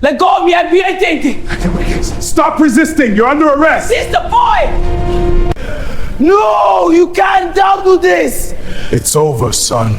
Let go of me, I'm being. Stop resisting, you're under arrest. This is the boy! No, you can't do this! It's over, son.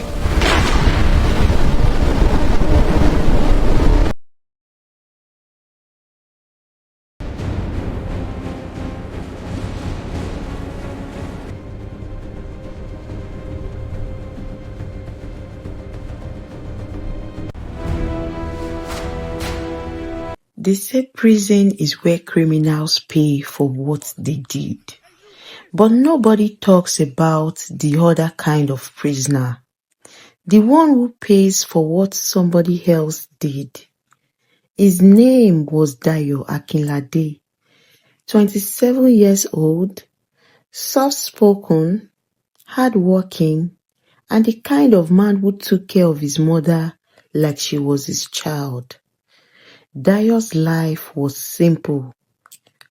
They say prison is where criminals pay for what they did. But nobody talks about the other kind of prisoner. The one who pays for what somebody else did. His name was Dayo Akinlade, 27 years old, soft-spoken, hard-working, and the kind of man who took care of his mother like she was his child. Dayo's life was simple.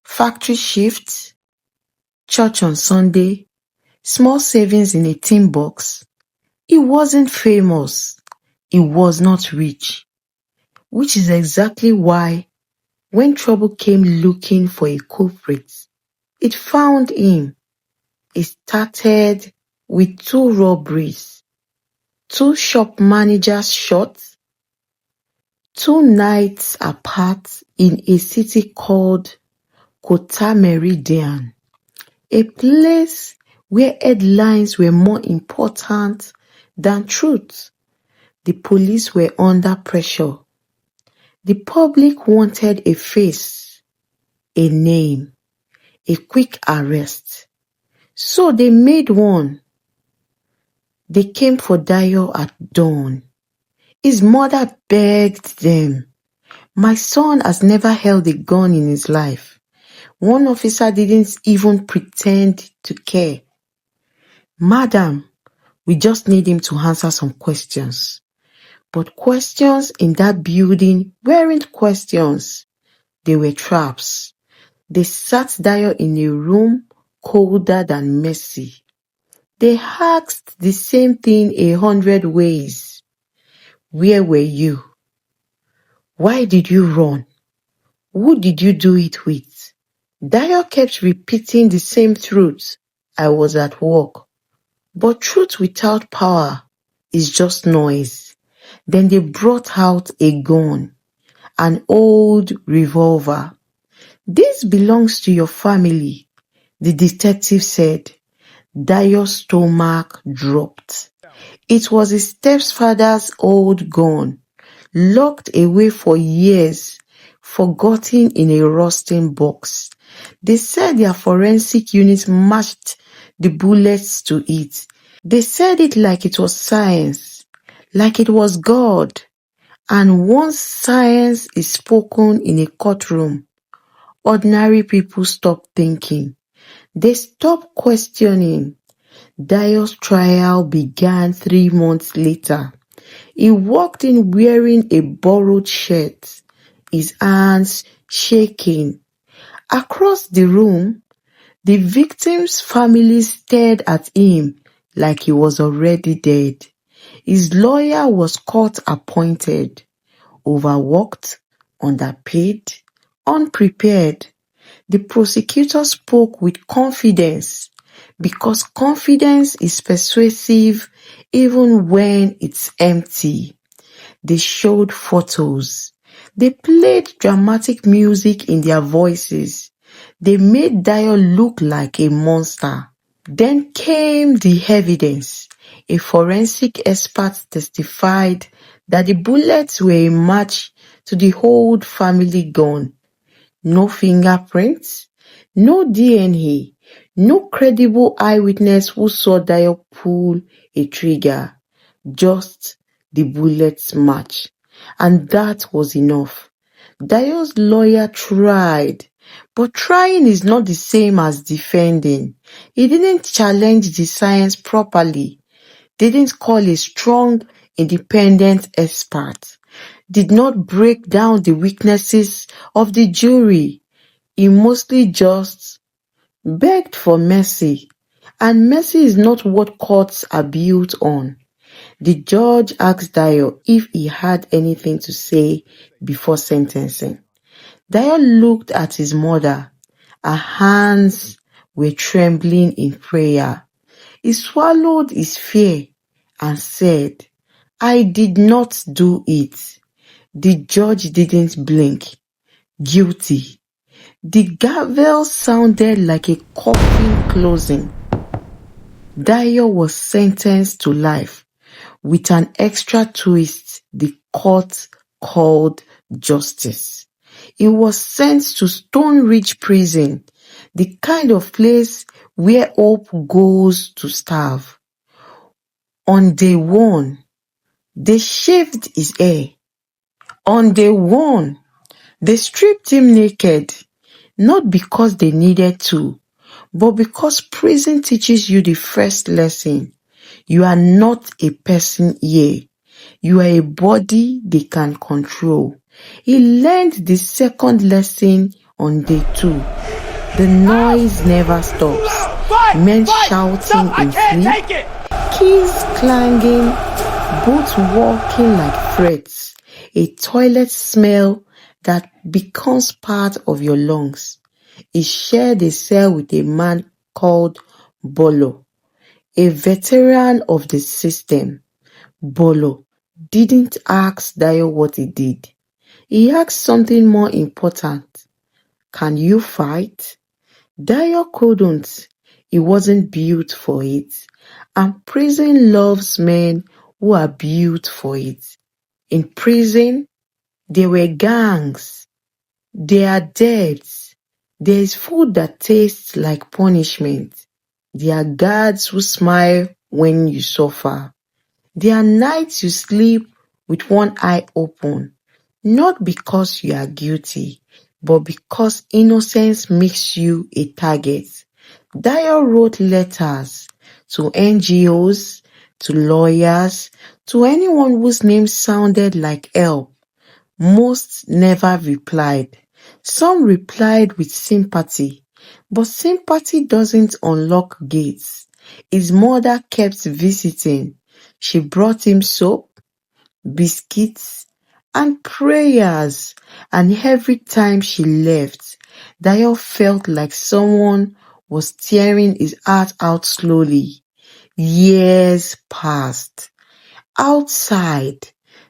Factory shifts, church on Sunday, small savings in a tin box. He wasn't famous. He was not rich. Which is exactly why when trouble came looking for a culprit, it found him. It started with 2 robberies, 2 shop managers shot, 2 nights apart in a city called Kota Meridian, a place where headlines were more important than truth. The police were under pressure. The public wanted a face, a name, a quick arrest. So they made one. They came for Dayo at dawn. His mother begged them. My son has never held a gun in his life. One officer didn't even pretend to care. Madam, we just need him to answer some questions. But questions in that building weren't questions. They were traps. They sat Dayo in a room colder than mercy. They asked the same thing 100 ways. Where were you? Why did you run? Who did you do it with? Dayo kept repeating the same truth. I was at work. But truth without power is just noise. Then they brought out a gun, an old revolver. This belongs to your family, the detective said. Dayo's stomach dropped. It was his stepfather's old gun, locked away for years, forgotten in a rusting box. They said their forensic unit matched the bullets to it. They said it like it was science, like it was God. And once science is spoken in a courtroom, ordinary people stop thinking. They stop questioning. Dayo's trial began 3 months later. He walked in wearing a borrowed shirt, his hands shaking. Across the room, the victim's family stared at him like he was already dead. His lawyer was court appointed, overworked, underpaid, unprepared. The prosecutor spoke with confidence because confidence is persuasive even when it's empty. They showed photos. They played dramatic music in their voices. They made Dayo look like a monster. Then came the evidence. A forensic expert testified that the bullets were a match to the old family gun. No fingerprints, no DNA, no credible eyewitness who saw Dayo pull a trigger. Just the bullets match. And that was enough. Dayo's lawyer tried, but trying is not the same as defending. He didn't challenge the science properly, didn't call a strong, independent expert, did not break down the weaknesses of the jury. He mostly just begged for mercy. And mercy is not what courts are built on. The judge asked Dayo if he had anything to say before sentencing. Dayo looked at his mother. Her hands were trembling in prayer. He swallowed his fear and said, "I did not do it." The judge didn't blink. Guilty. The gavel sounded like a coffin closing. Dayo was sentenced to life with an extra twist the court called justice. He was sent to Stone Ridge Prison, the kind of place where hope goes to starve. On day one, they shaved his hair. On day one, they stripped him naked, not because they needed to, but because prison teaches you the first lesson. You are not a person here. You are a body they can control. He learned the second lesson on day 2. The noise never stops. Men shouting in sleep, keys clanging, boots walking like threats, a toilet smell that becomes part of your lungs. He shared a cell with a man called Bolo, a veteran of the system. Bolo didn't ask Dayo what he did. He asked something more important. Can you fight? Dayo couldn't. He wasn't built for it. And prison loves men who are built for it. In prison, there were gangs. There are debts. There is food that tastes like punishment. There are guards who smile when you suffer. There are nights you sleep with one eye open, not because you are guilty, but because innocence makes you a target. Dayo wrote letters to NGOs, to lawyers, to anyone whose name sounded like help. Most never replied. Some replied with sympathy, but sympathy doesn't unlock gates. His mother kept visiting. She brought him soap, biscuits, and prayers, and every time she left, Dayo felt like someone was tearing his heart out slowly. Years passed. Outside,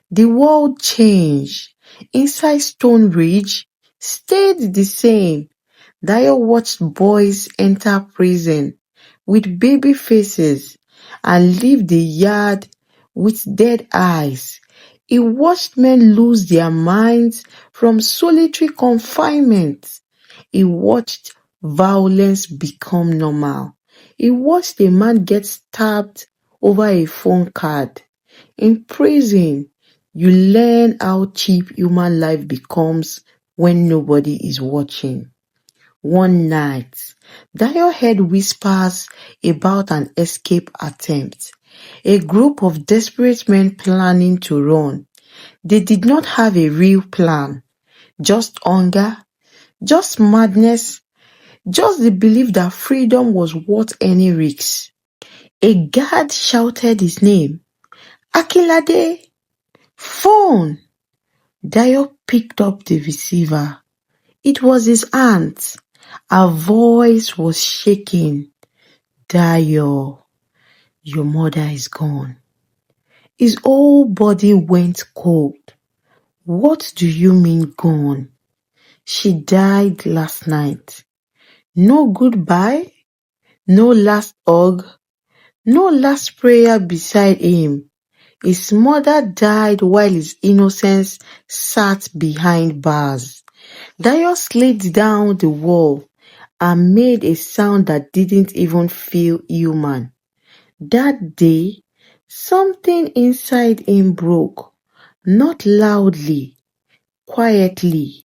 the world changed. Inside Stone Ridge, stayed the same. Dayo watched boys enter prison with baby faces and leave the yard with dead eyes. He watched men lose their minds from solitary confinement. He watched violence become normal. He watched a man get stabbed over a phone card. In prison, you learn how cheap human life becomes when nobody is watching. One night, Dayo heard whispers about an escape attempt. A group of desperate men planning to run. They did not have a real plan. Just hunger, just madness, just the belief that freedom was worth any risk. A guard shouted his name. Akinlade! Phone! Dayo picked up the receiver. It was his aunt. Her voice was shaking. Dayo, your mother is gone. His whole body went cold. What do you mean gone? She died last night. No goodbye, no last hug, no last prayer beside him. His mother died while his innocence sat behind bars. Dayo slid down the wall and made a sound that didn't even feel human. That day, something inside him broke, not loudly, quietly.